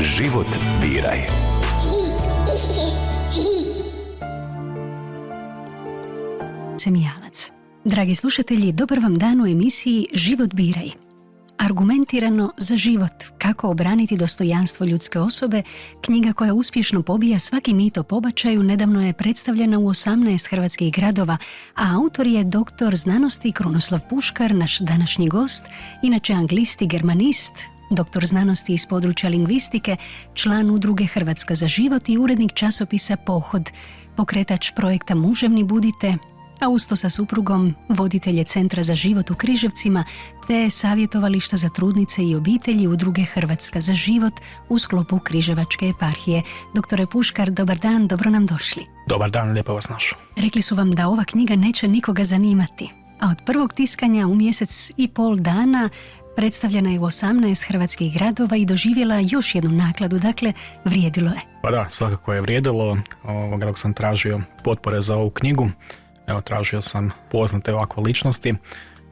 Život biraj. Semijanac. Dragi slušatelji, dobar vam dan u emisiji Život biraj. Argumentirano za život, kako obraniti dostojanstvo ljudske osobe, knjiga koja uspješno pobija svaki mit o pobačaju, nedavno je predstavljena u 18 hrvatskih gradova, a autor je doktor znanosti Krunoslav Puškar, naš današnji gost, inače anglist i germanist, doktor znanosti iz područja lingvistike, član udruge Hrvatska za život i urednik časopisa Pohod, pokretač projekta Muževni budite, a usto sa suprugom voditelje Centra za život u Križevcima te savjetovališta za trudnice i obitelji udruge Hrvatska za život u sklopu Križevačke eparhije. Doktore Puškar, dobar dan, dobro nam došli. Dobar dan, lijepo vas našao. Rekli su vam da ova knjiga neće nikoga zanimati, a od prvog tiskanja u mjesec i pol dana predstavljena je u 18 hrvatskih gradova i doživjela još jednu nakladu, dakle vrijedilo je. Pa da, svakako je vrijedilo. Dok sam tražio potpore za ovu knjigu, tražio sam poznate ovakve ličnosti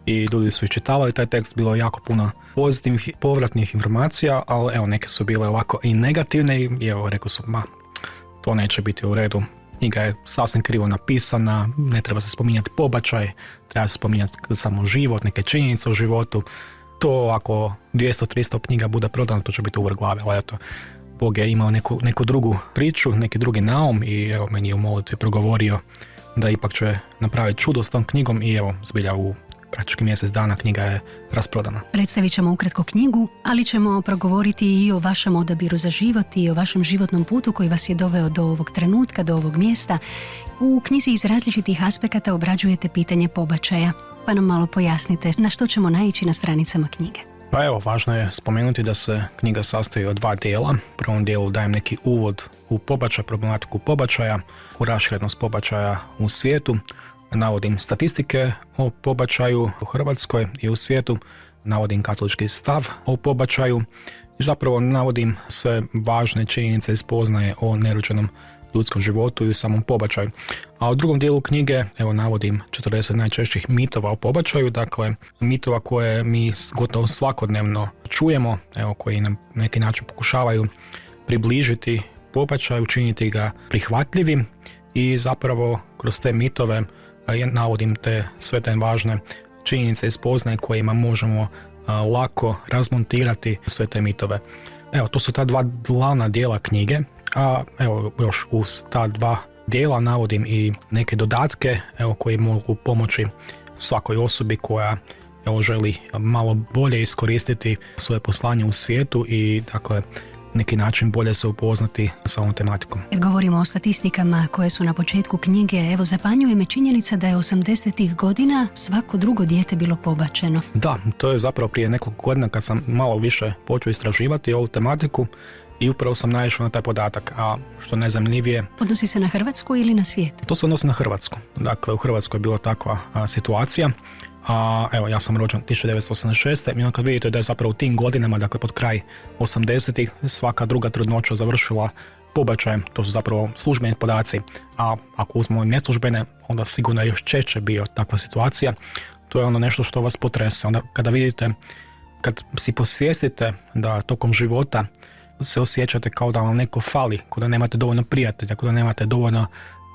i ljudi su iščitavali taj tekst, bilo je jako puno pozitivnih povratnih informacija, ali neke su bile ovako i negativne i rekao su, to neće biti u redu. Knjiga je sasvim krivo napisana, ne treba se spominjati pobačaj, treba se spominjati samo život, neke činjenice u životu. To ako 200-300 knjiga bude prodano, to će biti uvrh glave, ali eto, Bog je imao neku drugu priču, neki drugi naum i meni je u molitvi progovorio da ipak će napraviti čudo s tom knjigom i zbilja u praktički mjesec dana knjiga je rasprodana. Predstavit ćemo ukratko knjigu, ali ćemo progovoriti i o vašem odabiru za život i o vašem životnom putu koji vas je doveo do ovog trenutka, do ovog mjesta. U knjizi iz različitih aspekata obrađujete pitanje pobačaja, pa nam malo pojasnite na što ćemo naići na stranicama knjige. Pa važno je spomenuti da se knjiga sastoji od 2 dijela. U prvom dijelu dajem neki uvod u pobačaj, problematiku pobačaja, u raširenost pobačaja u svijetu, navodim statistike o pobačaju u Hrvatskoj i u svijetu, navodim katolički stav o pobačaju i zapravo navodim sve važne činjenice i spoznaje o nerođenom ljudskom životu i u samom pobačaju. A u drugom dijelu knjige navodim 40 najčešćih mitova o pobačaju, dakle mitova koje mi gotovo svakodnevno čujemo, koji nam na neki način pokušavaju približiti pobačaj, učiniti ga prihvatljivim i zapravo kroz te mitove navodim sve te važne činjenice i spoznaje kojima možemo lako razmontirati sve te mitove. To su ta 2 glavna dijela knjige, a još uz ta 2 dijela navodim i neke dodatke koji mogu pomoći svakoj osobi koja želi malo bolje iskoristiti svoje poslanje u svijetu i dakle neki način bolje se upoznati sa ovom tematikom. Kad govorimo o statistikama koje su na početku knjige, zapanjuje me činjenica da je 80-ih godina svako drugo dijete bilo pobačeno. Da, to je zapravo prije nekoliko godina kad sam malo više počeo istraživati ovu tematiku i upravo sam naišao na taj podatak, a što najzanimljivije... Odnosi se na Hrvatsku ili na svijet? To se odnosi na Hrvatsku. Dakle, u Hrvatskoj je bila takva situacija. Ja sam rođen 1986. i kad vidite da je zapravo u tim godinama, dakle pod kraj 80-ih, svaka druga trudnoća završila pobačajem, to su zapravo službeni podaci, a ako uzmemo neslužbene, onda sigurno je još češće bio takva situacija. To je nešto što vas potrese. Onda kada vidite, kad si posvijestite da tokom života se osjećate kao da vam neko fali, kao da nemate dovoljno prijatelja, kao da nemate dovoljno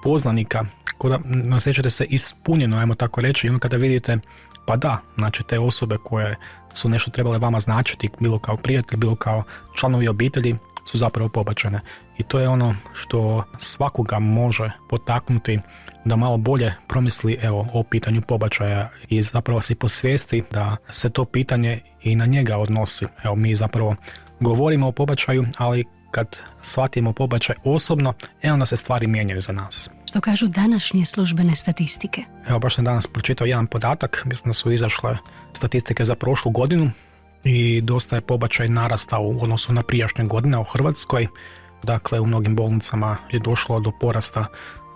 poznanika, kao da osjećate se ispunjeno, ajmo tako reći, i onda kada vidite, pa da, znači te osobe koje su nešto trebale vama značiti, bilo kao prijatelj, bilo kao članovi obitelji, su zapravo pobačene. I to je ono što svakoga može potaknuti da malo bolje promisli o pitanju pobačaja i zapravo si posvijesti da se to pitanje i na njega odnosi. Mi zapravo govorimo o pobačaju, ali kad shvatimo pobačaj osobno, onda se stvari mijenjaju za nas. Što kažu današnje službene statistike? Baš sam danas pročitao jedan podatak, mislim da su izašle statistike za prošlu godinu i dosta je pobačaj narastao u odnosu na prijašnje godine u Hrvatskoj. Dakle, u mnogim bolnicama je došlo do porasta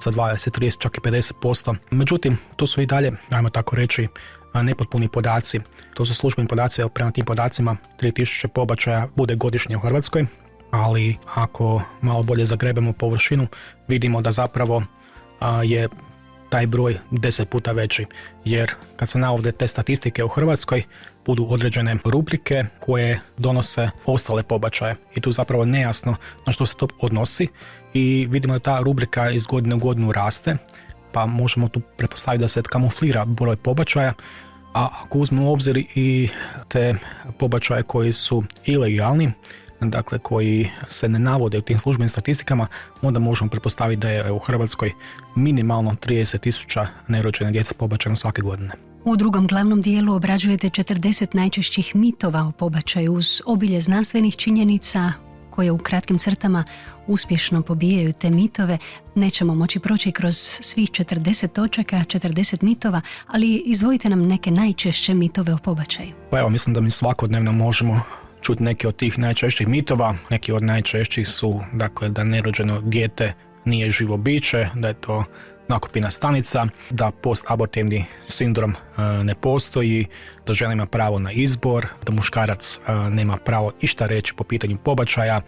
za 20, 30, čak i 50%. Međutim, to su i dalje, ajmo tako reći, nepotpuni podaci. To su službeni podaci, prema tim podacima 3000 pobačaja bude godišnje u Hrvatskoj, ali ako malo bolje zagrebemo površinu, vidimo da zapravo je taj broj 10 puta veći. Jer kad se navode te statistike u Hrvatskoj, budu određene rubrike koje donose ostale pobačaje. I tu zapravo nejasno na što se to odnosi i vidimo da ta rubrika iz godine u godinu raste, pa možemo tu pretpostaviti da se kamuflira broj pobačaja, a ako uzmemo u obzir i te pobačaje koji su ilegalni, dakle koji se ne navode u tim službenim statistikama, onda možemo pretpostaviti da je u Hrvatskoj minimalno 30.000 nerođene djece pobačeno svake godine. U drugom glavnom dijelu obrađujete 40 najčešćih mitova o pobačaju uz obilje znanstvenih činjenica koje u kratkim crtama uspješno pobijaju te mitove. Nećemo moći proći kroz svih 40 točaka, 40 mitova, ali izdvojite nam neke najčešće mitove o pobačaju. Pa evo, mislim da mi svakodnevno možemo čuti neke od tih najčešćih mitova. Neki od najčešćih su, dakle, da nerođeno dijete nije živo biće, da je to nakupina stanica, da postabortivni sindrom ne postoji, da žena ima pravo na izbor, da muškarac nema pravo išta reći po pitanju pobačaja,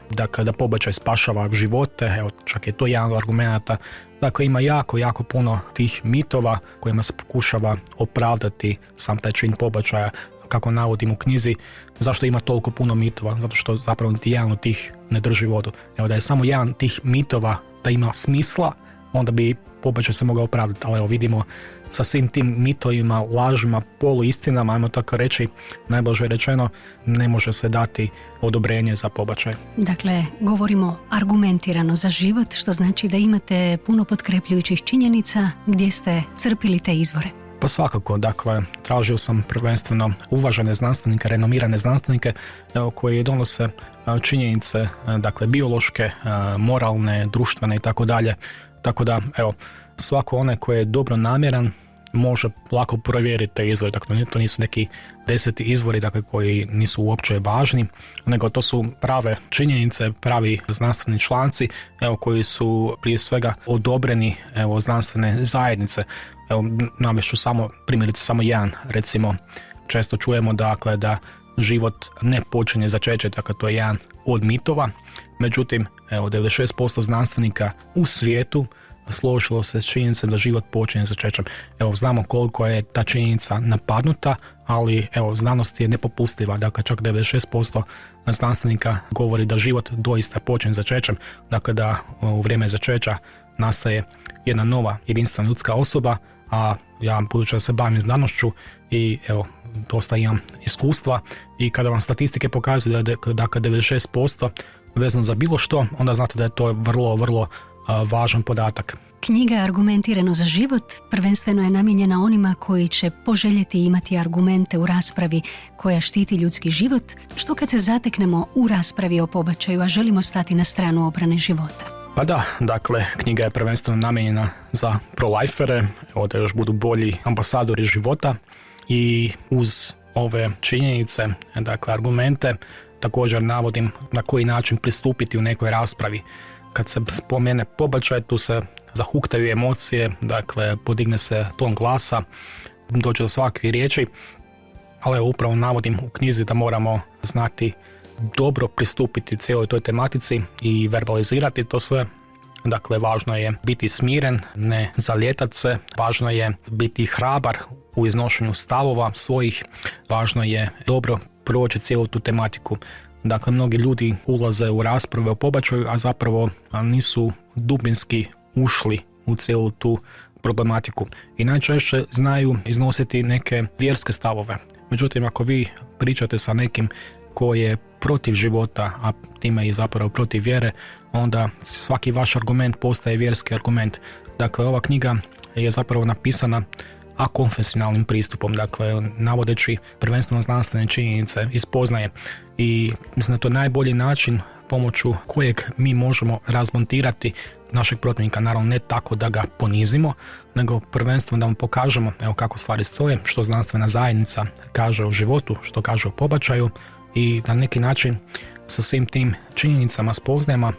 dakle, da pobačaj spašava živote, evo, čak je to jedan od argumenata. Dakle, ima jako puno tih mitova kojima se pokušava opravdati sam taj čin pobačaja. Kako navodim u knjizi, zašto ima toliko puno mitova? Zato što zapravo niti jedan od tih ne drži vodu. Evo, da je samo jedan tih mitova da ima smisla, onda bi pobačaj se mogao opravdati. Ali evo, vidimo sa svim tim mitovima, lažima, poluistinama, ajmo tako reći, najblaže rečeno, ne može se dati odobrenje za pobačaj. Dakle, govorimo argumentirano za život, što znači da imate puno potkrepljujućih činjenica gdje ste crpili te izvore. Pa svakako, dakle, tražio sam prvenstveno uvažene znanstvenike, renomirane znanstvenike koji donose činjenice, dakle, biološke, moralne, društvene i tako dalje. Tako da, evo, svako onaj koji je dobro namjeran može lako provjeriti te izvore. Dakle, to nisu neki 10 izvori, dakle, koji nisu uopće važni, nego to su prave činjenice, pravi znanstveni članci, evo, koji su prije svega odobreni, evo, znanstvene zajednice. Evo, navešću primjerice samo jedan, recimo, često čujemo, dakle, da život ne počinje začećem, dakle, to je jedan od mitova. Međutim, evo, 96% znanstvenika u svijetu složilo se s činjenicom da život počinje začećem. Evo, znamo koliko je ta činjenica napadnuta, ali evo, znanost je nepopustljiva. Dakle, čak 96% znanstvenika govori da život doista počinje začećem. Dakle, da u vrijeme začeća nastaje jedna nova jedinstvena ljudska osoba, a ja, budući da se bavim znanošću i evo, dosta imam iskustva, i kada vam statistike pokazuju da je, dakle, 96% vezano za bilo što, onda znate da je to vrlo važan podatak. Knjiga Argumentirano za život prvenstveno je namijenjena onima koji će poželjeti imati argumente u raspravi koja štiti ljudski život. Što kad se zateknemo u raspravi o pobačaju, a želimo stati na stranu obrane života? Pa da, dakle, knjiga je prvenstveno namijenjena za pro-lifere, da još budu bolji ambasadori života, i uz ove činjenice, dakle, argumente, također navodim na koji način pristupiti u nekoj raspravi. Kad se spomene pobačaj, tu se zahuktaju emocije, dakle, podigne se ton glasa, dođe do svakih riječi, ali upravo navodim u knjizi da moramo znati dobro pristupiti cijeloj toj tematici i verbalizirati to sve. Dakle, važno je biti smiren, ne zalijetat se, važno je biti hrabar u iznošenju stavova svojih, važno je dobro proći cijelu tu tematiku. Dakle, mnogi ljudi ulaze u rasprave o pobačaju, a zapravo nisu dubinski ušli u cijelu tu problematiku. I najčešće znaju iznositi neke vjerske stavove. Međutim, ako vi pričate sa nekim koji je protiv života, a time i zapravo protiv vjere, onda svaki vaš argument postaje vjerski argument. Dakle, ova knjiga je zapravo napisana akonfesionalnim pristupom, dakle, navodeći prvenstveno znanstvene činjenice iz spoznaje, i mislim da to je najbolji način pomoću kojeg mi možemo razmontirati našeg protivnika. Naravno, ne tako da ga ponizimo, nego prvenstveno da mu pokažemo, evo, kako stvari stoje, što znanstvena zajednica kaže o životu, što kaže o pobačaju, i na neki način sa svim tim činjenicama, spoznajama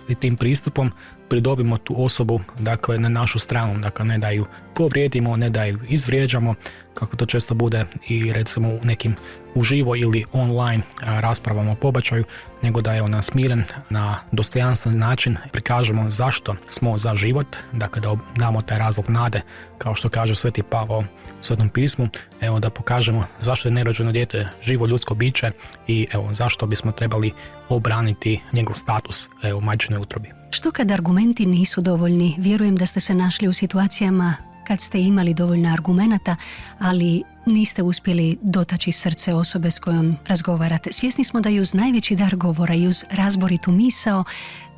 i tim pristupom pridobimo tu osobu, dakle, na našu stranu, dakle, ne da ju povrijedimo, ne da ju izvrijeđamo, kako to često bude i recimo u nekim uživo ili online raspravama o pobačaju, nego da je ona smiren na dostojanstven način prikažemo zašto smo za život, dakle da damo taj razlog nade, kao što kaže Sveti Pavao u Svetom pismu, evo da pokažemo zašto je nerođeno dijete živo ljudsko biće i evo zašto bismo trebali obraniti njegov status u majčinoj utrobi. Što kad argumenti nisu dovoljni? Vjerujem da ste se našli u situacijama kad ste imali dovoljno argumenata, ali niste uspjeli dotaći srce osobe s kojom razgovarate. Svjesni smo da i uz najveći dar govora i uz razboritu misao,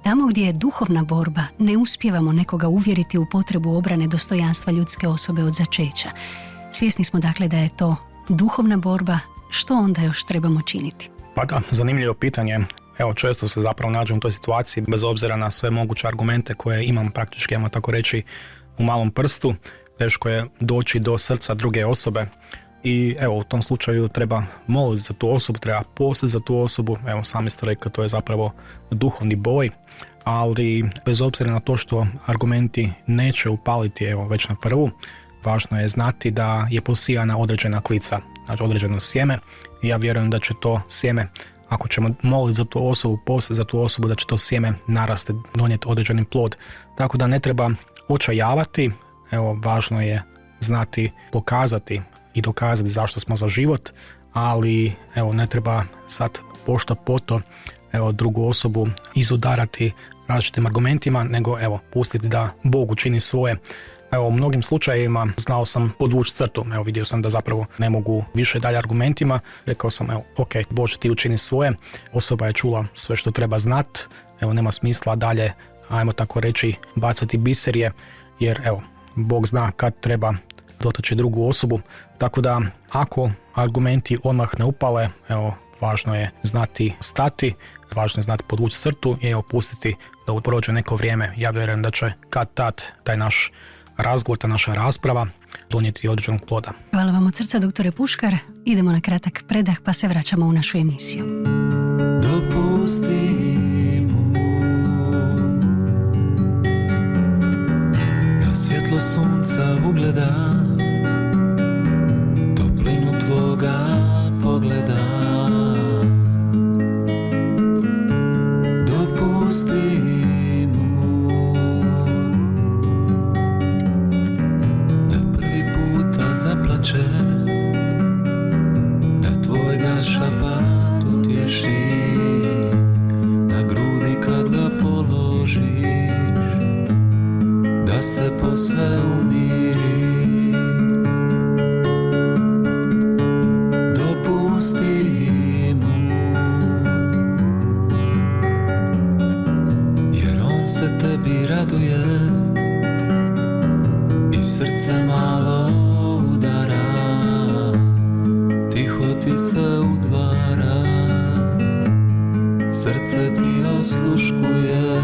tamo gdje je duhovna borba, ne uspijevamo nekoga uvjeriti u potrebu obrane dostojanstva ljudske osobe od začeća. Svjesni smo dakle da je to duhovna borba, što onda još trebamo činiti? Pa da, zanimljivo pitanje. Evo, često se zapravo nađem u toj situaciji, bez obzira na sve moguće argumente koje imam praktički, ajmo tako reći, u malom prstu, teško je doći do srca druge osobe i evo, u tom slučaju treba moliti za tu osobu, treba postiti za tu osobu, evo, sami ste rekli, to je zapravo duhovni boj, ali bez obzira na to što argumenti neće upaliti, evo, već na prvu, važno je znati da je posijana određena klica, znači određeno sjeme i ja vjerujem da će to sjeme, ako ćemo moliti za tu osobu, postiti za tu osobu, da će to sjeme narasti, donijeti određeni plod. Tako da ne treba očajavati, evo, važno je znati pokazati i dokazati zašto smo za život, ali evo, ne treba sad pošto poto evo, drugu osobu izudarati različitim argumentima, nego evo, pustiti da Bog učini svoje. Evo, u mnogim slučajevima znao sam podvući crtu, evo, vidio sam da zapravo ne mogu više dalje argumentima, rekao sam, evo, ok, Bože, ti učini svoje, osoba je čula sve što treba znat, evo, nema smisla dalje, ajmo tako reći, bacati biserje, jer evo, Bog zna kad treba dotaći drugu osobu, tako da ako argumenti odmah ne upale, evo, važno je znati stati, važno je znati podvući crtu i evo, pustiti da prođe neko vrijeme. Ja vjerujem da će kad tad taj naš razgovor, ta naša rasprava donijeti određenog ploda. Hvala vam od srca, doktore Puškar. Idemo na kratak predah pa se vraćamo u našu emisiju. Dopusti mu da svjetlo sunca ugleda, toplinu tvoga pogleda. Dopusti mu da prvi puta zaplače, da tvojega šapat utješi, na grudi kad ga položiš, da se posve umiri. Dopusti mu, jer on se tebi raduje i srce malo udara, tiho ti se udvara, srce ti osluškuje.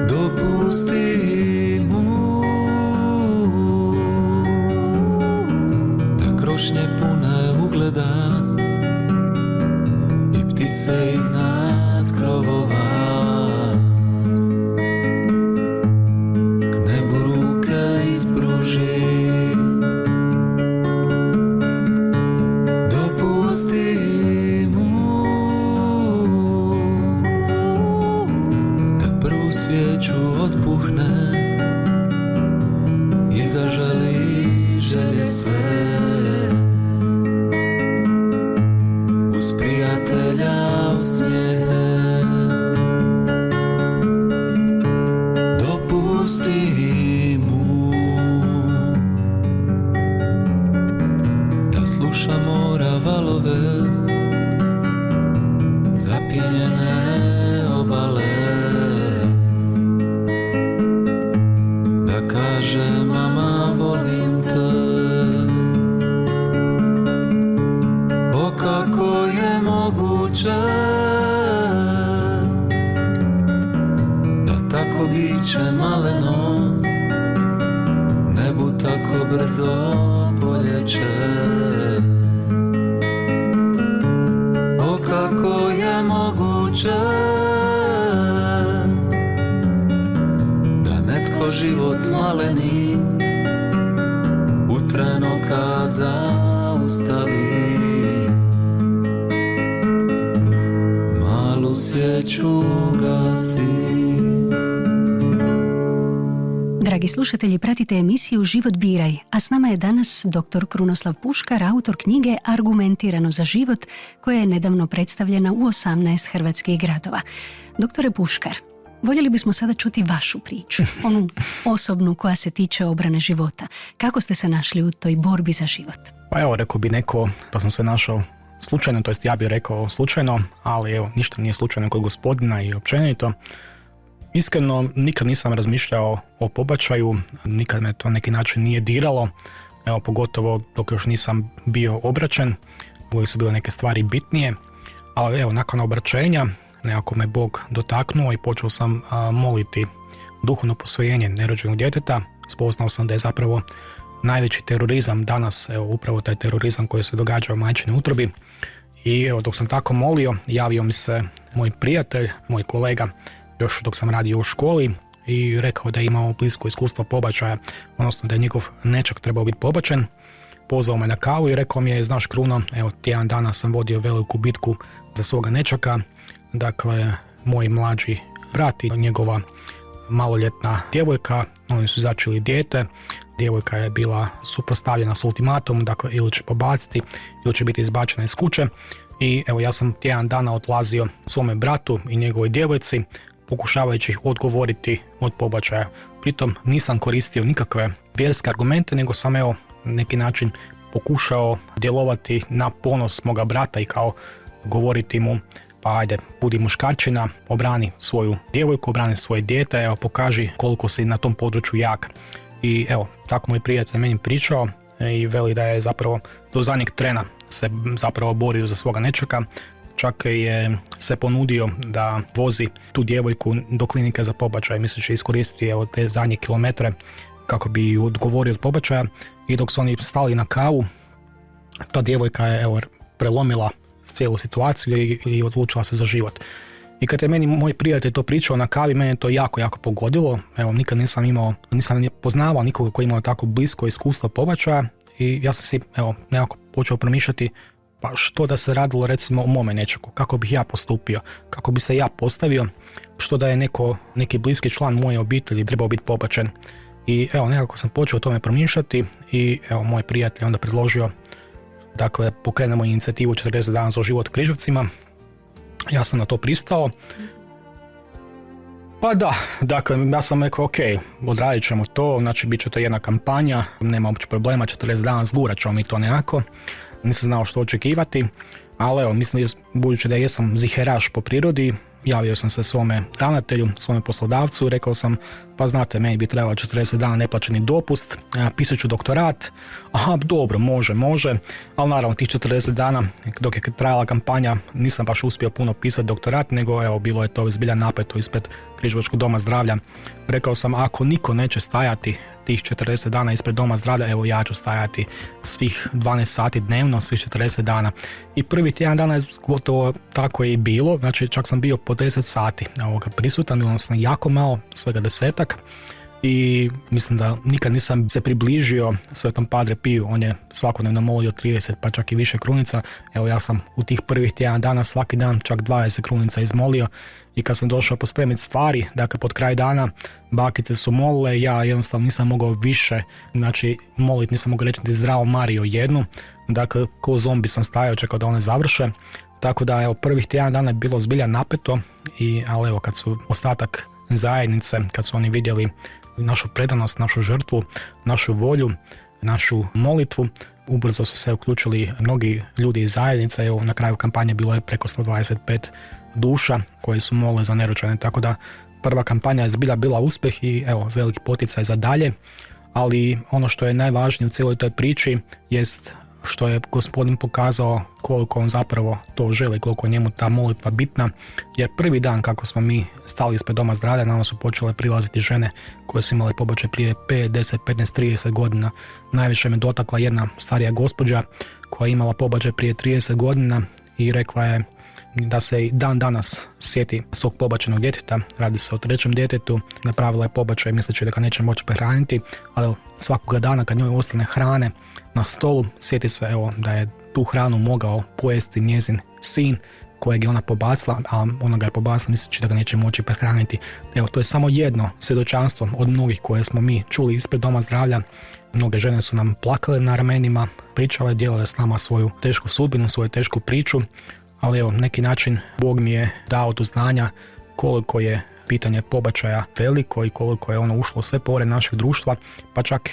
Dopusti mu da krošnje pune ugleda i ptice iznad krovova, k nebu ruke ispruži. Dopusti mu da prvu svijeću otpuhne i zaželi želje sve, uz prijatelja osmijehe. Dopusti mu da sluša mora valove, zapjenjene obale, da kaže mama volim te. O kako je moguće da tako biće maleno nebu tako brzo polječe. O kako je moguće ako život maleni u treno zaustavi. Malu svijeću gasi. Dragi slušatelji, pratite emisiju Život biraj, a s nama je danas dr. Krunoslav Puškar, autor knjige Argumentirano za život, koja je nedavno predstavljena u 18 hrvatskih gradova. Doktore Puškar, voljeli bismo sada čuti vašu priču, onu osobnu koja se tiče obrane života. Kako ste se našli u toj borbi za život? Pa evo, rekao bi neko da sam se našao slučajno, to jest ja bih rekao slučajno, ali evo, ništa nije slučajno kod Gospodina i općenito. Iskreno, nikad nisam razmišljao o pobačaju, nikad me to na neki način nije diralo, evo, pogotovo dok još nisam bio obraćen, uvijek su bile neke stvari bitnije, ali evo, nakon obraćenja, nekako me Bog dotaknuo i počeo sam moliti duhovno posvojenje nerođenog djeteta. Spoznao sam da je zapravo najveći terorizam danas, evo, upravo taj terorizam koji se događa u majčinoj utrobi. I evo, dok sam tako molio, javio mi se moj prijatelj, moj kolega, još dok sam radio u školi, i rekao da je imao blisko iskustvo pobačaja, odnosno da je njegov nećak trebao biti pobačen. Pozvao me na kavu i rekao mi je, znaš Kruno, evo, tjedan dana sam vodio veliku bitku za svoga nećaka, dakle, moj mlađi brat i njegova maloljetna djevojka, oni su začeli dijete, djevojka je bila suprotstavljena s ultimatom, dakle, ili će pobaciti ili će biti izbačena iz kuće. I evo, ja sam tjedan dana odlazio svome bratu i njegovoj djevojci, pokušavajući ih odgovoriti od pobačaja. Pritom nisam koristio nikakve vjerske argumente, nego sam, evo, na neki način pokušao djelovati na ponos moga brata i kao govoriti mu, pa ajde, budi muškarčina, obrani svoju djevojku, obrani svoje dijete, evo, pokaži koliko si na tom području jak. I evo, tako moj prijatelj meni pričao i veli da je zapravo do zadnjeg trena se zapravo borio za svoga nećaka. Čak je se ponudio da vozi tu djevojku do klinike za pobačaj, misleći iskoristiti, evo, te zadnje kilometre kako bi odgovorio od pobačaja. I dok su oni stali na kavu, ta djevojka je, evo, prelomila cijelu situaciju i odlučila se za život. I kad je meni moj prijatelj to pričao na kavi, mene je to jako, jako pogodilo. Evo, nikad nisam poznavao nikoga koji imao tako blisko iskustvo pobačaja i ja sam si, evo, nekako počeo promišljati, pa što da se radilo recimo o mome nečaku, kako bih ja postupio, kako bi se ja postavio, što da je neki bliski član moje obitelji trebao biti pobačen. I evo, nekako sam počeo o tome promišljati i evo, moj prijatelj onda predložio, dakle, pokrenemo inicijativu 40 dana za život u Križevcima. Ja sam na to pristao. Pa da, dakle, ja sam rekao, ok, odradit ćemo to, znači bit će to jedna kampanja, nema uopće problema, 40 dana zgurat ćemo mi to nekako. Nisam znao što očekivati, ali evo, mislim, budući da jesam ziheraš po prirodi, javio sam se svome ravnatelju, svome poslodavcu, rekao sam, pa znate, meni bi trebalo 40 dana neplaćeni dopust, pisat ću doktorat. Aha, dobro, može, ali naravno tih 40 dana dok je trajala kampanja nisam baš uspio puno pisati doktorat, nego evo, bilo je to zbilja napeto ispred Križevačkog doma zdravlja. Rekao sam, ako niko neće stajati tih 40 dana ispred doma zdravlja, evo, ja ću stajati svih 12 sati dnevno, svih 40 dana. I prvi tjedan dana je gotovo tako je i bilo, znači čak sam bio po 10 sati prisutan, bilo sam jako malo, svega 10-ak. I mislim da nikad nisam se približio Svetom Padre Piju, on je svakodnevno molio 30 pa čak i više krunica. Evo, ja sam u tih prvih tjedan dana svaki dan čak 20 krunica izmolio i kad sam došao pospremiti stvari, dakle pod kraj dana, bakice su molile, ja jednostavno nisam mogao više, znači moliti, nisam mogao reći da je Zdravo Marijo jednu, dakle ko zombi sam stajao, čekao da one završe. Tako da, evo, prvih tjedan dana je bilo zbilja napeto, ali evo, kad su ostatak zajednice, kad su oni vidjeli našu predanost, našu žrtvu, našu volju, našu molitvu, ubrzo su se uključili mnogi ljudi iz zajednice. Evo, na kraju kampanje bilo je preko 125 duša koje su molile za nerođene, tako da prva kampanja je zbilja bila uspjeh i evo, veliki poticaj za dalje. Ali ono što je najvažnije u cijeloj toj priči jest što je Gospodin pokazao koliko on zapravo to želi, koliko je njemu ta molitva bitna, jer prvi dan kako smo mi stali ispred doma zdravlja, nama su počele prilaziti žene koje su imale pobačaj prije 5, 10, 15, 30 godina. Najviše me dotakla jedna starija gospođa koja je imala pobačaj prije 30 godina i rekla je, da se i dan danas sjeti svog pobačenog djeteta, radi se o 3. djetetu, napravila je pobačaj misleći da ga neće moći prehraniti, ali svakoga dana kad njoj ostane hrane na stolu, sjeti se da je tu hranu mogao pojesti njezin sin kojeg je ona pobacila, a ona ga je pobacila misleći da ga neće moći prehraniti. To je samo jedno svjedočanstvo od mnogih koje smo mi čuli ispred Doma zdravlja. Mnoge žene su nam plakale na ramenima, pričale, dijelile s nama svoju tešku sudbinu, svoju tešku priču, ali neki način Bog mi je dao do znanja koliko je pitanje pobačaja veliko i koliko je ono ušlo sve pore našeg društva, pa čak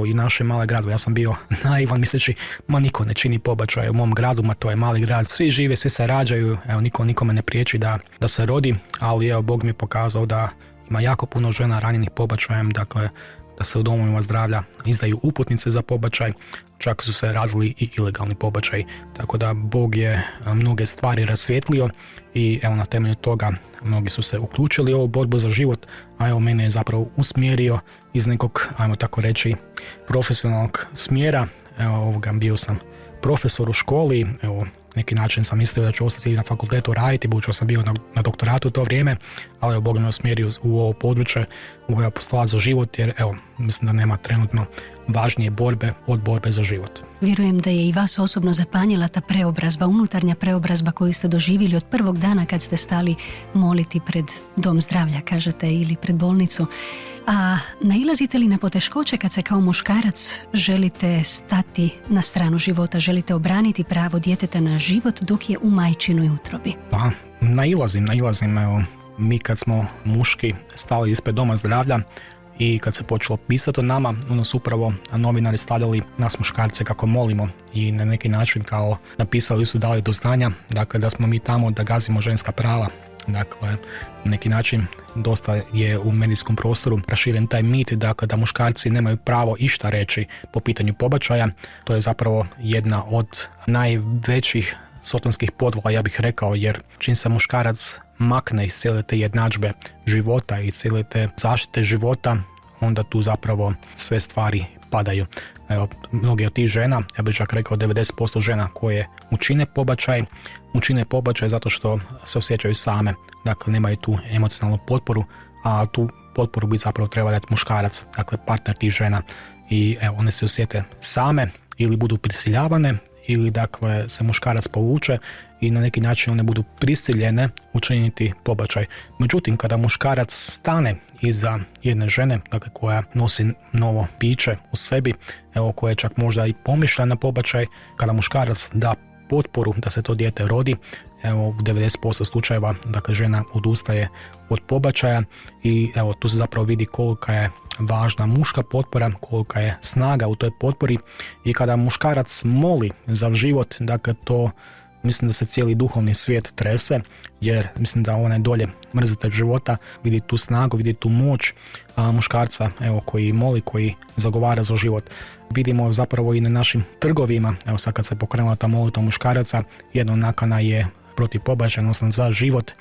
i naše male gradu. Ja sam bio naivan misleći, niko ne čini pobačaj u mom gradu, to je mali grad, svi žive, svi se rađaju, niko nikome ne priječi da se rodi, ali Bog mi je pokazao da ima jako puno žena ranjenih pobačajem, dakle da se u domovima zdravlja izdaju uputnice za pobačaj, čak su se radili i ilegalni pobačaj, tako da Bog je mnoge stvari rasvijetlio i na temelju toga mnogi su se uključili u ovu borbu za život, a mene je zapravo usmjerio iz nekog, ajmo tako reći, profesionalnog smjera. Bio sam profesor u školi, neki način sam mislio da ću ostati na fakultetu raditi, budući sam bio na doktoratu u to vrijeme, ali Bog me usmjerio u ovo područje, u apostolat za život, jer mislim da nema trenutno važnije borbe od borbe za život. Vjerujem da je i vas osobno zapanjila ta preobrazba, unutarnja preobrazba koju ste doživjeli od prvog dana kad ste stali moliti pred Dom zdravlja, kažete, ili pred bolnicu. A nailazite li na poteškoće kad se kao muškarac želite stati na stranu života, želite obraniti pravo djeteta na život dok je u majčinoj utrobi? Pa, nailazim. Mi kad smo muški stali ispred Doma zdravlja i kad se počelo pisati o nama, onda su upravo novinari stavljali nas muškarce kako molimo i na neki način kao napisali su, dali do znanja, dakle da smo mi tamo da gazimo ženska prava. Dakle, na neki način dosta je u medijskom prostoru raširen taj mit da muškarci nemaju pravo išta reći po pitanju pobačaja. To je zapravo jedna od najvećih sotonskih podvala, ja bih rekao, jer čim se muškarac makne iz cijele te jednadžbe života i cijele te zaštite života, onda tu zapravo sve stvari padaju. Mnogi od tih žena, ja bih čak rekao 90% žena koje učine pobačaj zato što se osjećaju same, dakle nemaju tu emocionalnu potporu, a tu potporu bi zapravo trebao dati muškarac, dakle partner tih žena, i one se osjete same ili budu prisiljavane ili dakle se muškarac povuče i na neki način one budu prisiljene učiniti pobačaj. Međutim, kada muškarac stane iza jedne žene, dakle koja nosi novo biće u sebi, koja je čak možda i pomišljena na pobačaj, kada muškarac da potporu da se to dijete rodi, u 90% slučajeva, dakle žena odustaje od pobačaja i tu se zapravo vidi kolika je važna muška potpora, kolika je snaga u toj potpori, i kada muškarac moli za život, dakle to mislim da se cijeli duhovni svijet trese, jer mislim da onaj dolje mrzitelj života vidi tu snagu, vidi tu moć muškarca koji moli, koji zagovara za život. Vidimo zapravo i na našim trgovima, sad kad se pokrenula ta molitva muškaraca, jedna nakana je protiv pobačaja, odnosno za život,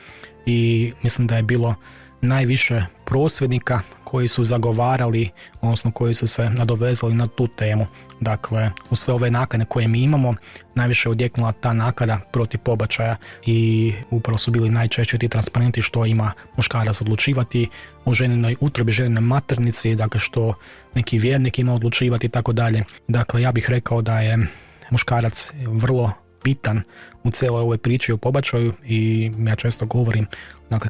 i mislim da je bilo najviše prosvjednika koji su zagovarali, odnosno koji su se nadovezali na tu temu. Dakle, u sve ove nakane koje mi imamo, najviše odjeknula ta nakada protiv pobačaja i upravo su bili najčešće ti transparenti što ima muškarac odlučivati o ženinoj utrobi, ženinoj maternici, dakle što neki vjernik ima odlučivati i tako dalje. Dakle, ja bih rekao da je muškarac vrlo bitan u cijeloj ovoj priči o pobačaju i ja često govorim, dakle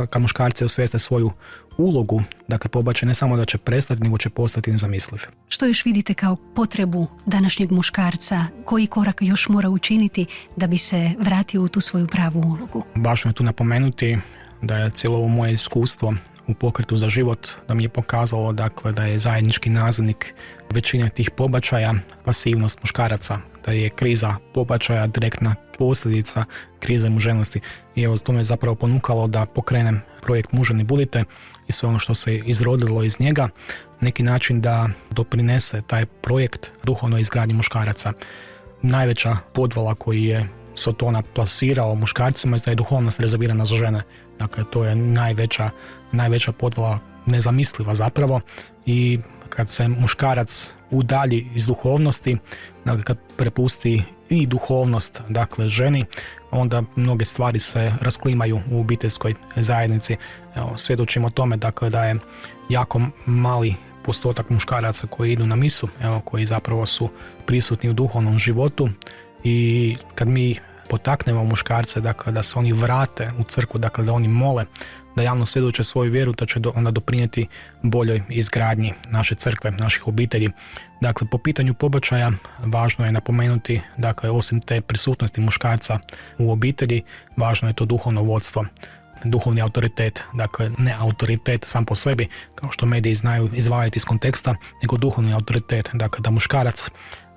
kad muškarci osvijeste svoju ulogu, dakle pobačaj ne samo da će prestati, nego će postati nezamisliv. Što još vidite kao potrebu današnjeg muškarca? Koji korak još mora učiniti da bi se vratio u tu svoju pravu ulogu? Važno je tu napomenuti da je cijelo ovo moje iskustvo u pokretu za život da mi je pokazalo, dakle, da je zajednički nazivnik većine tih pobačaja pasivnost muškaraca, da je kriza pobačaja direktna posljedica krize muževnosti. I evo, to me zapravo ponukalo da pokrenem projekt Muževni budite i sve ono što se izrodilo iz njega, neki način da doprinese taj projekt duhovnoj izgradnji muškaraca. Najveća podvala koji je Sotona plasirao muškarcima je da je duhovnost rezervirana za žene. Dakle, to je najveća podvala, nezamisliva zapravo, i kad se muškarac udalji iz duhovnosti, dakle kad prepusti i duhovnost dakle ženi, onda mnoge stvari se rasklimaju u obiteljskoj zajednici. Evo, svjedočimo tome dakle da je jako mali postotak muškaraca koji idu na misu, evo, koji zapravo su prisutni u duhovnom životu, i kad mi potaknemo muškarce dakle, da se oni vrate u crkvu, dakle da oni mole, da javno svjedoče svoju vjeru, to će onda doprinijeti boljoj izgradnji naše crkve, naših obitelji. Dakle, po pitanju pobačaja važno je napomenuti, dakle, osim te prisutnosti muškarca u obitelji, važno je to duhovno vodstvo, duhovni autoritet, dakle ne autoritet sam po sebi, kao što mediji znaju izvajati iz konteksta, nego duhovni autoritet, dakle da muškarac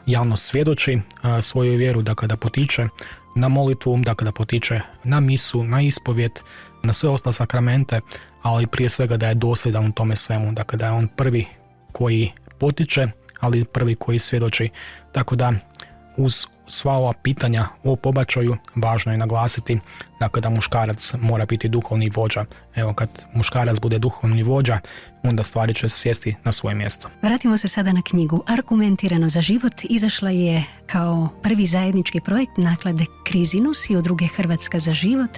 javno svjedoči svoju vjeru, dakle da potiče na molitvu, dakle da potiče na misu, na ispovjet, na sve ostale sakramente, ali prije svega da je dosljedan u tome svemu, dakle da je on prvi koji potiče, ali prvi koji svjedoči. Tako da uz sva ova pitanja o pobačaju važno je naglasiti dakle da muškarac mora biti duhovni vođa. Evo, kad muškarac bude duhovni vođa, onda stvari će sjesti na svoje mjesto. Vratimo se sada na knjigu Argumentirano za život. Izašla je kao prvi zajednički projekt naklade Krizinus i Udruge Hrvatska za život.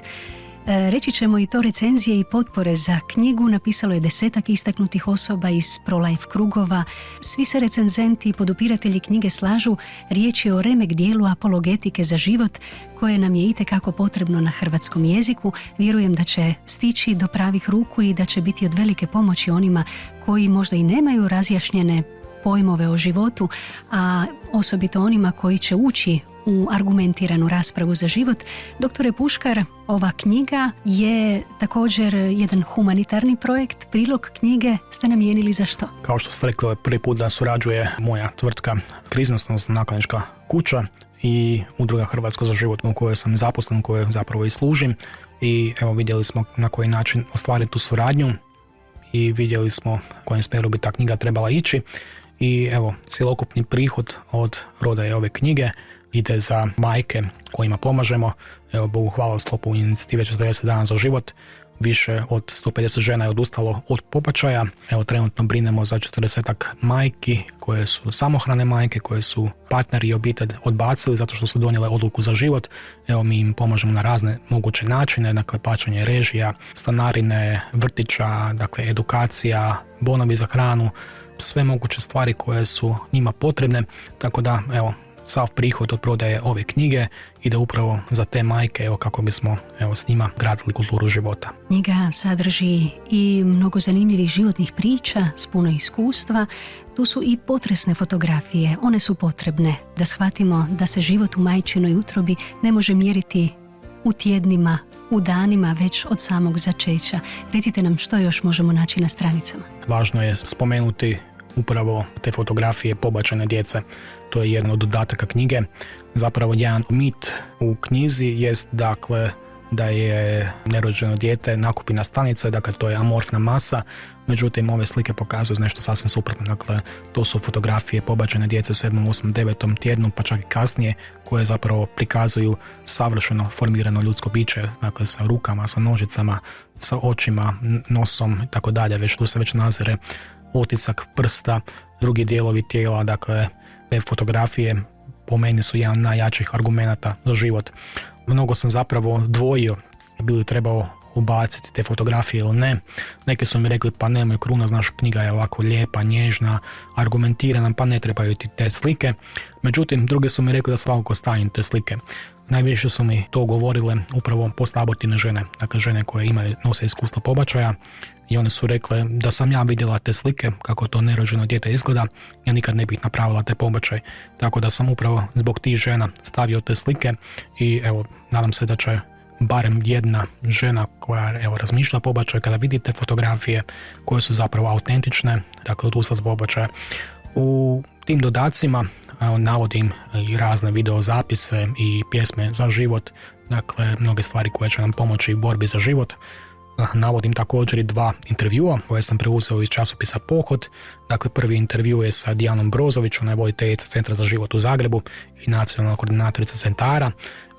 Reći ćemo i to, recenzije i potpore za knjigu napisalo je 10 istaknutih osoba iz pro-life krugova. Svi se recenzenti i podupiratelji knjige slažu, riječ je o remek dijelu apologetike za život koje nam je itekako potrebno na hrvatskom jeziku. Vjerujem da će stići do pravih ruku i da će biti od velike pomoći onima koji možda i nemaju razjašnjene pojmove o životu, a osobito onima koji će ući u argumentiranu raspravu za život. Doktore Puškar, ova knjiga je također jedan humanitarni projekt. Prilog knjige ste namijenili za što? Kao što ste rekli, prvi put da surađuje moja tvrtka Krizinus, odnosno nakladnička kuća, i Udruga Hrvatska za život u kojoj sam zaposlen, u kojoj zapravo i služim, i evo vidjeli smo na koji način ostvariti tu suradnju i vidjeli smo u kojem smjeru bi ta knjiga trebala ići. I evo, cjelokupni prihod od prodaje ove knjige ide za majke kojima pomažemo. Evo, Bogu hvala, u sklopu inicijative 40 dana za život više od 150 žena je odustalo od pobačaja. Evo, trenutno brinemo za 40 majki koje su samohrane majke, koje su partneri i obitelj odbacili zato što su donijele odluku za život. Evo, mi im pomažemo na razne moguće načine, dakle plaćanje režija, stanarine, vrtića, dakle edukacija, bonovi za hranu, sve moguće stvari koje su njima potrebne. Tako da, evo, sav prihod od prodaje ove knjige ide upravo za te majke, evo, kako bismo s njima gradili kulturu života. Knjiga sadrži i mnogo zanimljivih životnih priča s puno iskustva. Tu su i potresne fotografije. One su potrebne da shvatimo da se život u majčinoj utrobi ne može mjeriti u tjednima, u danima, već od samog začeća. Recite nam što još možemo naći na stranicama. Važno je spomenuti upravo te fotografije pobačene djece. To je jedan od dodataka knjige. Zapravo jedan mit u knjizi jest dakle da je nerođeno dijete nakupina stanica, dakle to je amorfna masa, međutim ove slike pokazuju nešto sasvim suprotno. Dakle, to su fotografije pobačene djece u 7., 8., 9. tjednu, pa čak i kasnije, koje zapravo prikazuju savršeno formirano ljudsko biće, dakle sa rukama, sa nožicama, sa očima, nosom i tako dalje. Već tu se već nazire otisak prsta, drugi dijelovi tijela. Dakle, te fotografije po meni su jedan od najjačih argumenata za život. Mnogo sam zapravo dvojio bi li trebao ubaciti te fotografije ili ne. Neki su mi rekli pa nemoj Kruna, znaš, knjiga je ovako lijepa, nježna, argumentirana, pa ne trebaju ti te slike. Međutim, drugi su mi rekli da svakako stavim te slike. Najviše su mi to govorile upravo postabortine žene, dakle žene koje nose iskustvo pobačaja, i one su rekle da sam ja vidjela te slike, kako to nerođeno dijete izgleda, ja nikad ne bih napravila te pobačaj. Tako da sam upravo zbog tih žena stavio te slike i evo, nadam se da će barem jedna žena koja razmišlja o pobačaju, kada vidite fotografije koje su zapravo autentične, dakle odustati od pobačaja. U tim dodacima navodim i razne videozapise i pjesme za život, dakle mnoge stvari koje će nam pomoći u borbi za život. navodim također i 2 intervjua koje sam preuzeo iz časopisa Pohod. Dakle, prvi intervju je sa Dijanom Brozović, ona je voditeljica Centra za život u Zagrebu i nacionalna koordinatorica centara,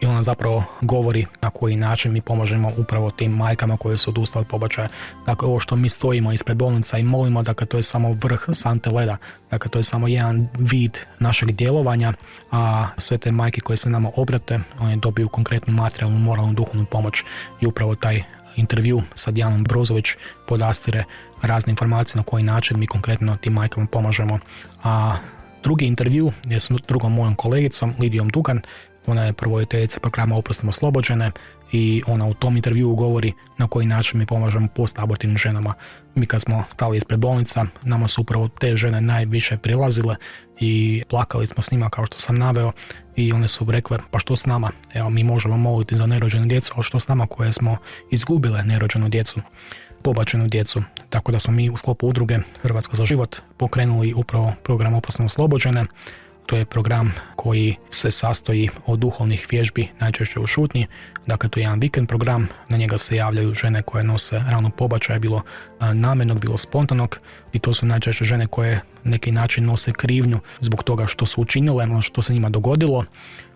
i ona zapravo govori na koji način mi pomažemo upravo tim majkama koje su odustale od pobačaja. Dakle, ovo što mi stojimo ispred bolnica i molimo, dakle, to je samo vrh sante leda, dakle, to je samo jedan vid našeg djelovanja, a sve te majke koje se nama obrate, one dobiju konkretnu materijalnu, moralnu, duhovnu pomoć, i upravo taj intervju sa Dijanom Brozović podastire razne informacije na koji način mi konkretno tim majkama pomažemo. A drugi intervju je s drugom mojom kolegicom, Lidijom Dugan. Ona je provoditeljica programa Oprostom oslobođene i ona u tom intervjuu govori na koji način mi pomažemo postabortivnim ženama. Mi kad smo stali ispred bolnica, nama su upravo te žene najviše prilazile i plakali smo s njima, kao što sam naveo, i one su rekle, pa što s nama? Evo, mi možemo moliti za nerođenu djecu, ali što s nama koje smo izgubile nerođenu djecu, pobačenu djecu? Tako da smo mi u sklopu udruge Hrvatska za život pokrenuli upravo program Oprostom oslobođene. To je program koji se sastoji od duhovnih vježbi, najčešće u šutnji. Dakle, to je jedan vikend program, na njega se javljaju žene koje nose ranu pobačaja, bilo namjernog, bilo spontanog, i to su najčešće žene koje na neki način nose krivnju zbog toga što su učinile, ono što se njima dogodilo,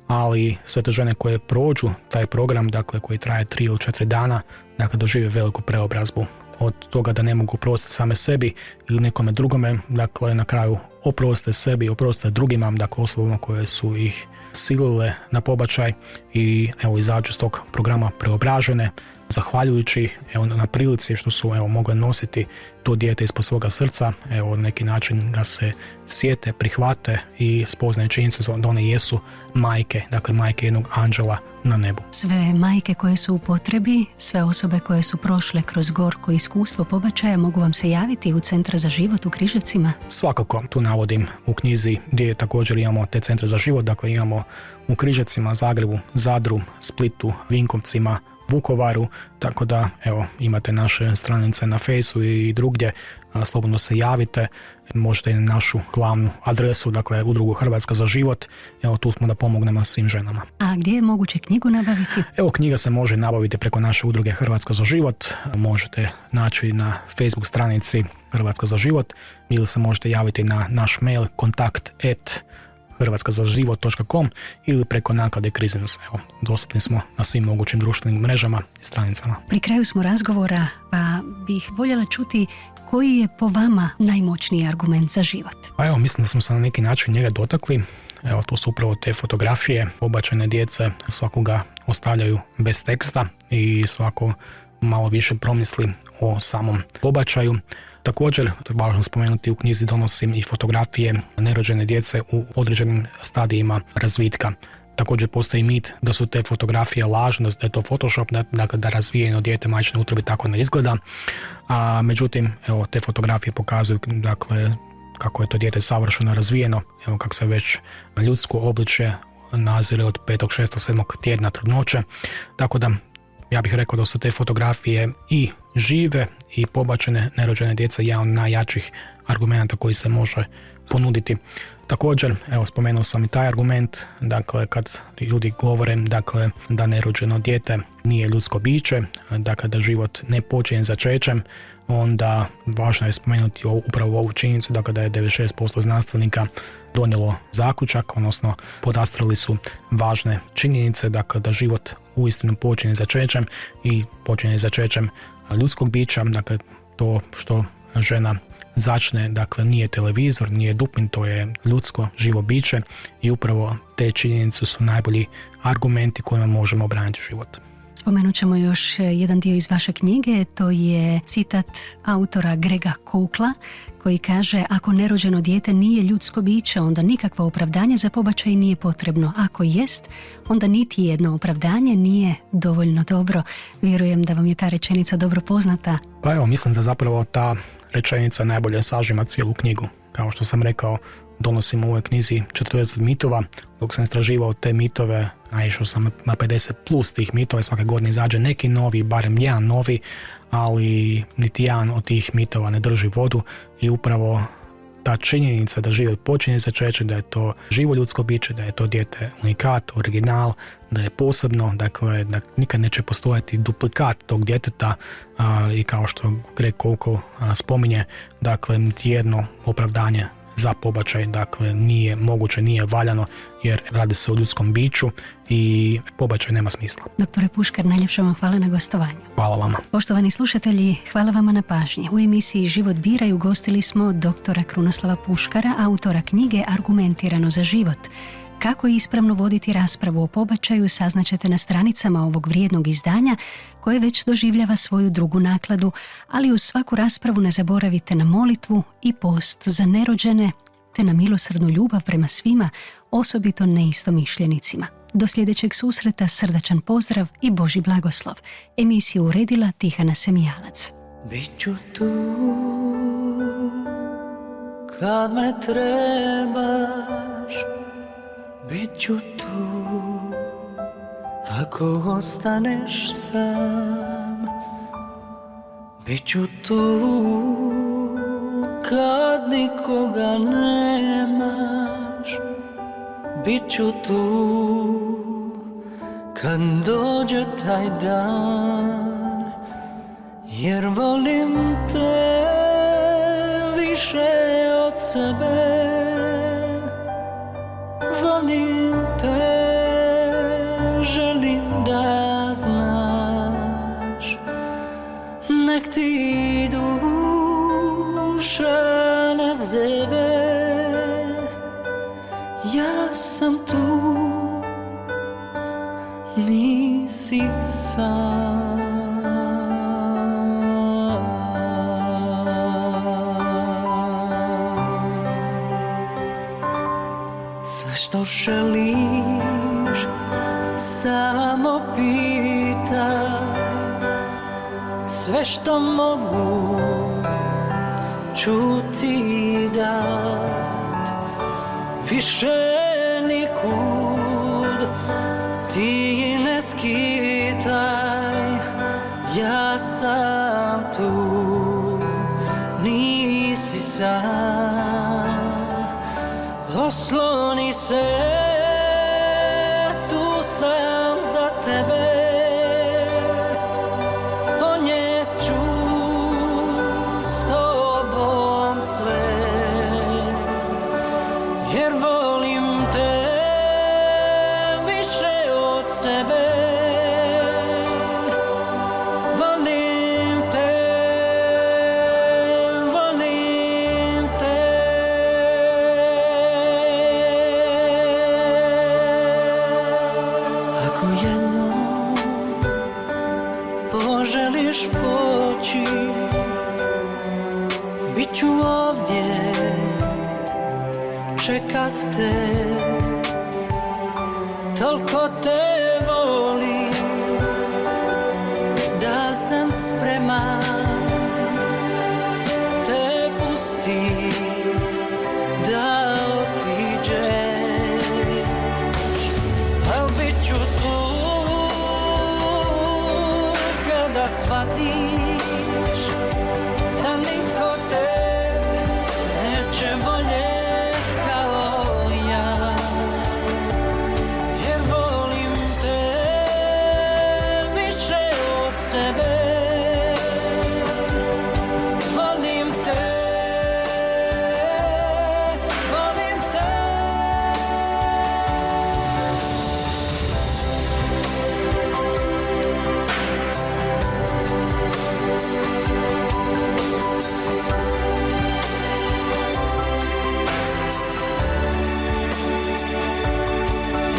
ali sve te žene koje prođu taj program, dakle, koji traje 3 ili 4 dana, dakle, dožive veliku preobrazbu. Od toga da ne mogu oprostiti same sebi ili nekome drugome, dakle, na kraju oproste sebi, oproste drugima, dakle, osobama koje su ih silile na pobačaj, i evo, izađu iz tog programa preobražene, zahvaljujući na prilici što su mogle nositi to dijete ispod svoga srca. Na neki način ga se sjete, prihvate i spoznaju činjenicu da one jesu majke, dakle majke jednog anđela na nebu. Sve majke koje su u potrebi, sve osobe koje su prošle kroz gorko iskustvo pobačaja mogu vam se javiti u Centar za život u Križevcima? Svakako, tu navodim u knjizi gdje također imamo te centre za život, dakle imamo u Križevcima, Zagrebu, Zadru, Splitu, Vinkovcima, Vukovaru, tako da imate naše stranice na Fejsu i drugdje, slobodno se javite, možete i na našu glavnu adresu, dakle Udrugu Hrvatska za život, tu smo da pomognemo svim ženama. A gdje je moguće knjigu nabaviti? Knjiga se može nabaviti preko naše Udruge Hrvatska za život, možete naći na Facebook stranici Hrvatska za život, ili se možete javiti na naš mail kontakt@hrvatskazaživot.com ili preko naklade Krizinus. Dostupni smo na svim mogućim društvenim mrežama i stranicama. Pri kraju smo razgovora, pa bih voljela čuti koji je po vama najmoćniji argument za život? Pa mislim da smo se na neki način njega dotakli. To su upravo te fotografije pobačene djece, svakoga ostavljaju bez teksta i svako malo više promisli o samom pobačaju. Također, važno spomenuti, u knjizi donosim i fotografije nerođene djece u određenim stadijima razvitka. Također postoji mit da su te fotografije lažne, da je to Photoshop, dakle da razvijeno dijete majčine utrobi tako ne izgleda. Međutim, te fotografije pokazuju, dakle, kako je to dijete savršeno razvijeno, kako se već ljudsko obličje nazire od 5., 6., 7. tjedna trudnoće. Tako da ja bih rekao da su te fotografije i žive i pobačene nerođene djece jedan od najjačih argumenta koji se može ponuditi. Također, spomenuo sam i taj argument, dakle, kad ljudi govore, dakle, da nerođeno dijete nije ljudsko biće, dakle, da život ne počinje začećem, onda važno je spomenuti upravo ovu činjenicu, dakle, da je 96% znanstvenika donijelo zaključak, odnosno podastrali su važne činjenice, dakle, da život uistinu počinje začećem i počinje začećem ljudskog bića, dakle, to što žena začne, dakle, nije televizor, nije dupin, to je ljudsko živo biće i upravo te činjenice su najbolji argumenti kojima možemo obraniti život. Spomenut ćemo još jedan dio iz vaše knjige, to je citat autora Grega Koukla koji kaže: ako nerođeno dijete nije ljudsko biće, onda nikakvo opravdanje za pobačaj nije potrebno. Ako jest, onda niti jedno opravdanje nije dovoljno dobro. Vjerujem da vam je ta rečenica dobro poznata. Pa mislim da zapravo ta rečenica najbolje sažima cijelu knjigu. Kao što sam rekao, donosim u ovoj knjizi 40 mitova. Dok sam istraživao te mitove, naišao sam na 50 plus tih mitova, svake godine izađe neki novi, barem jedan novi, ali niti jedan od tih mitova ne drži vodu i upravo ta činjenica da život počinje začećem, da je to živo ljudsko biće, da je to dijete unikat, original, da je posebno, dakle, da nikad neće postojati duplikat tog djeteta i kao što Greg Koukl spominje, dakle, niti jedno opravdanje za pobačaj, dakle, nije moguće, nije valjano, jer radi se o ljudskom biću i pobačaj nema smisla. Doktore Puškar, najljepše vam hvala na gostovanju. Hvala vama. Poštovani slušatelji, hvala vama na pažnji. U emisiji Život biraj ugostili smo doktora Krunoslava Puškara, autora knjige Argumentirano za život. Kako ispravno voditi raspravu o pobačaju saznaćete na stranicama ovog vrijednog izdanja koje već doživljava svoju drugu nakladu, ali uz svaku raspravu ne zaboravite na molitvu i post za nerođene te na milosrdnu ljubav prema svima, osobito neistomišljenicima. Do sljedećeg susreta srdačan pozdrav i Božji blagoslov. Emisiju uredila Tihana Semijalac. Biću tu kad me trebaš, biću tu ako ostaneš sam, biću tu kad nikoga nemaš, biću tu kad dođe taj dan, jer volim te više od sebe. Volim te, želim da znaš, nek ti duša na zebe, ja sam tu, nisi sam. Sve što želiš, samo pitaj, sve što mogu ću ti dat, više nikud ti ne skitaj, ja sam tu, nisi sam. Osloni se, tu sam za tebe, ponijet ću s tobom sve, jer volim te više od sebe. Volim te, volim te. Ako jednom poželiš poći, bit ću ovdje čekat te, toliko te volim da sam spreman te pustit da otiđeš, al bit ću tu kada shvatiš da nitko te neće voljet kao ja, jer volim te više od sebe. Volim te, volim te.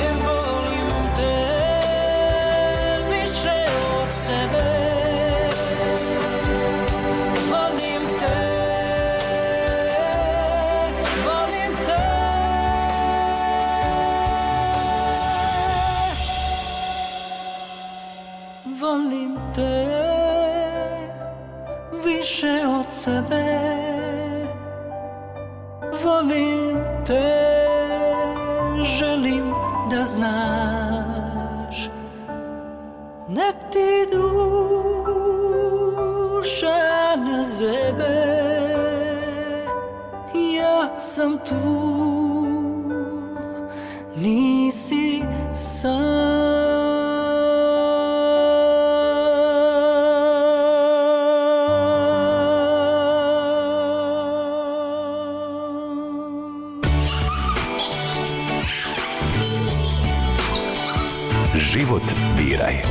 Jer volim te više od sebe. Volim te, volim te. Volim te više od sebe. Volim te, želim da znaš, nek ti duša na zebe, ja sam tu, nisi sam. Život biraj.